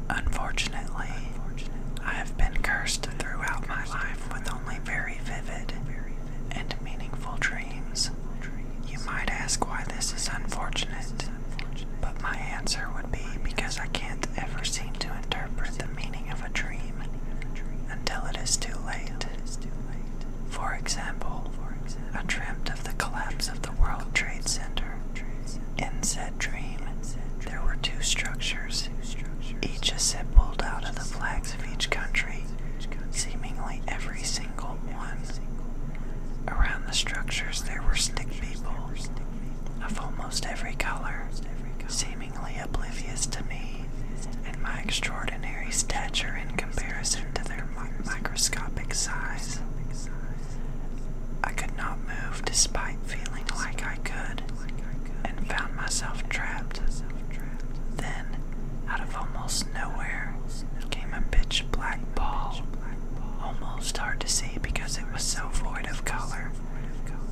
Unfortunately, I have been cursed throughout my life with only very vivid and meaningful dreams. You might ask why this is unfortunate, but my answer would be because I can't ever seem to interpret the meaning of a dream until it is too late. For example, I dreamt of the collapse of the World Trade Center. In said dream, there were two structures, each assembled out of the flags of each country, seemingly every single one. Around the structures there were stick people of almost every color, seemingly oblivious to me and my extraordinary stature in comparison to their microscopic size. I could not move despite feeling like I could, and found myself trapped. Then, out of almost nowhere, came a pitch black ball, almost hard to see because it was so void of color,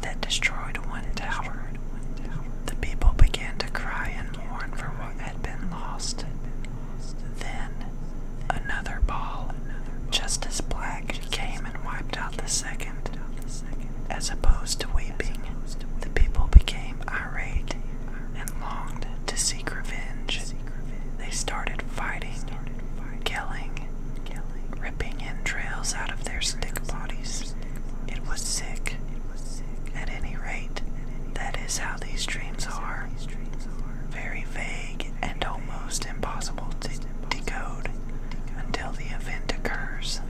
that destroyed one tower. The people began to cry and mourn for what had been lost. Then, another ball, just as black, came and wiped out the second. As opposed to weeping, the people became irate and longed to seek revenge. They started fighting, killing, ripping entrails out of their stick bodies. It was sick. At any rate, that is how these dreams are. Very vague and almost impossible to decode until the event occurs.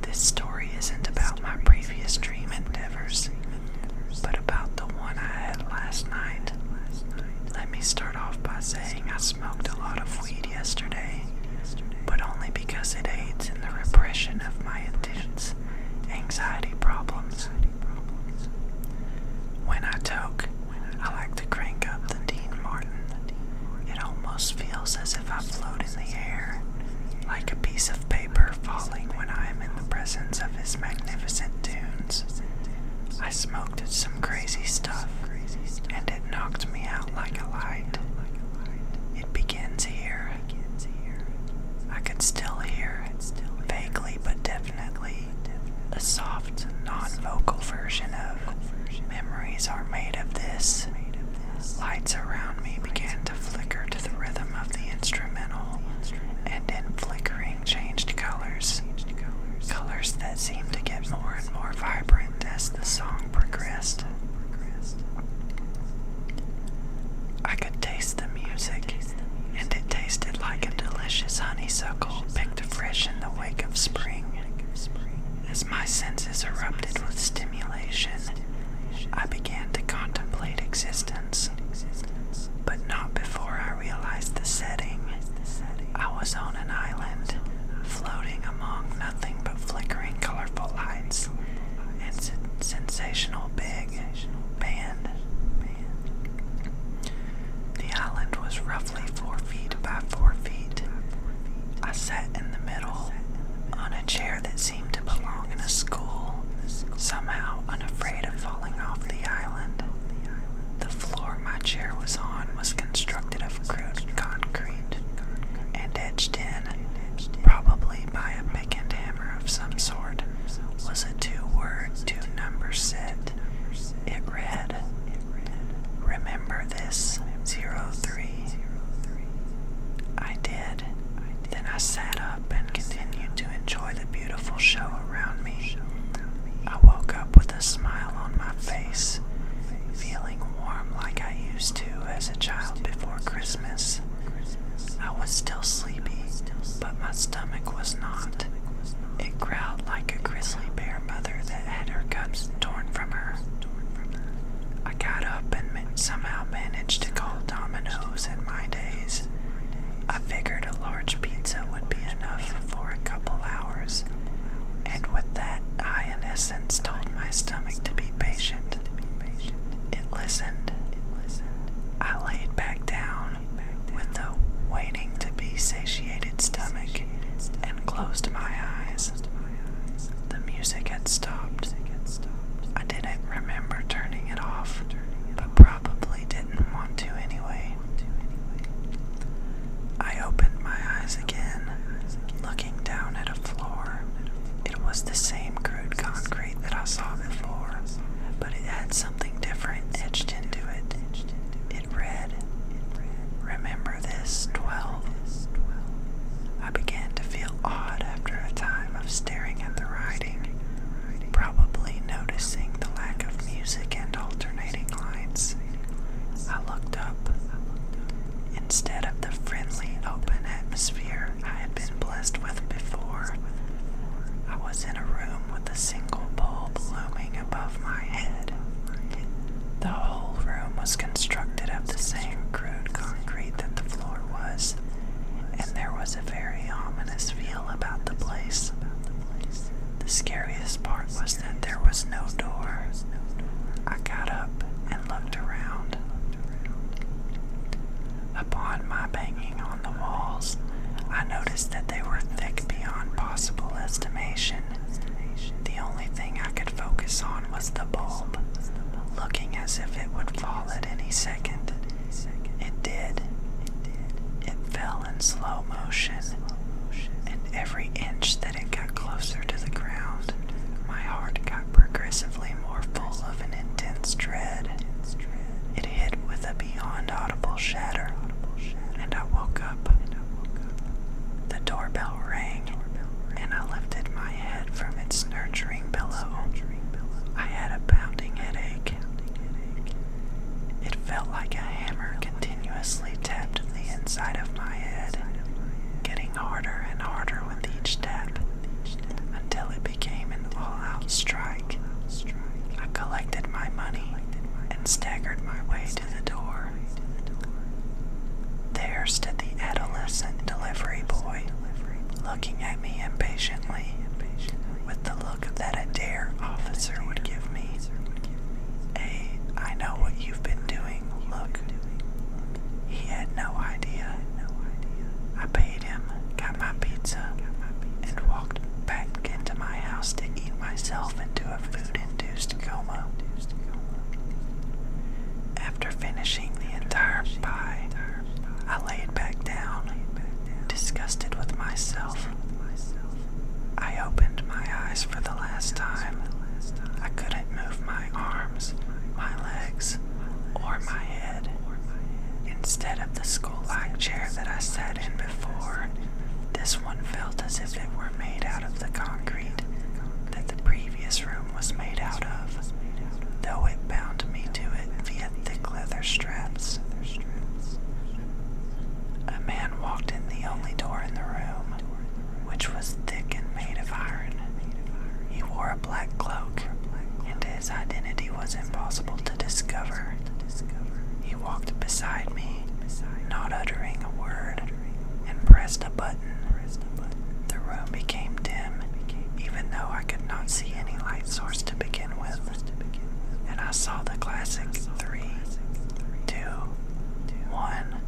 This story isn't about my previous dream endeavors, but about the one I had last night. Let me start off by saying I smoked a lot of weed yesterday, but only because it aids in the repression of my intense anxiety problems. When I toke, I like to crank up the Dean Martin. It almost feels as if I float in the air, like a piece of paper falling when I am in the presence of his magnificent tunes. I smoked some crazy stuff, and it knocked me out like a light. It begins here. I could still hear, vaguely but definitely, a soft, non-vocal version of "Memories are made of this." Lights around me began to flicker to the rhythm of the instrumental, and in flickering changed colors. Colors that seemed to get more and more vibrant as the song progressed. I could taste the music, and it tasted like a delicious honeysuckle picked fresh in the wake of spring. As my senses erupted with stimulation, I began to contemplate existence, but not before I realized the setting. I was on an island, floating among nothing but flickering colorful lights and sensational big band. The island was roughly 4 feet by 4 feet. I sat in the middle, on a chair that seemed to belong in a school, somehow unafraid of falling off the island. The floor my chair was on was constructed of crude concrete, and edged in, probably by a pick and hammer of some sort, was a 2-word, 2-number set. It read, "Remember this, 03. I did. Then I sat up and continued to enjoy the beautiful show around me. I woke up with a smile on my face, feeling warm like I used to as a child before Christmas. I was still sleepy, but my stomach was not. It growled like a grizzly bear mother that had her cubs torn from her. I got up and somehow managed to call Domino's in my days. I figured a large pizza would be this 12. I began to feel odd after a time of staring at the writing, probably noticing the lack of music and alternating lights. I looked up. Instead of the friendly, open atmosphere I had been blessed with before, I was in a room with a single bulb looming above my head. The whole room was constructed of the same crude concrete that the floor was, and there was a very ominous feel about the place. The scariest part was that there was no door. I got up and looked around. Upon my banging on the walls, I noticed that they were thick beyond possible estimation. The only thing I could focus on was the bulb, looking as if it would fall at any second. It did. It fell in slow motion, and every inch that it got closer to the ground, my heart got progressively more full of an intense dread. It hit with a beyond audible shatter, and I woke up. The doorbell rang, and I lifted my head from its nurturing pillow. I had a pounding headache. It felt like a hammer continuously tapped the inside of my head, getting harder and harder with each tap, until it became an all-out strike. I collected my money and staggered my way to the door. There stood the adolescent delivery boy, looking at me impatiently, with the look that a dare officer would give me. I know what you've been doing, look. He had no idea. I paid him, got my pizza, and walked back into my house to eat myself into a food-induced coma. After finishing the entire pie, I laid back down, disgusted with myself. I opened my eyes for the last time. I couldn't move my arms, my legs, or my head. Instead of the school-like chair that I sat in before, this one felt as if it were made out of the concrete that the previous room was made out of, though it bound me to it via thick leather straps. A man walked in the only door in the room, which was thick and made of iron. He wore a black cloak, and his identity was impossible to discover. He walked beside me, not uttering a word, and pressed a button. The room became dim, even though I could not see any light source to begin with, and I saw the classic 3, 2, 1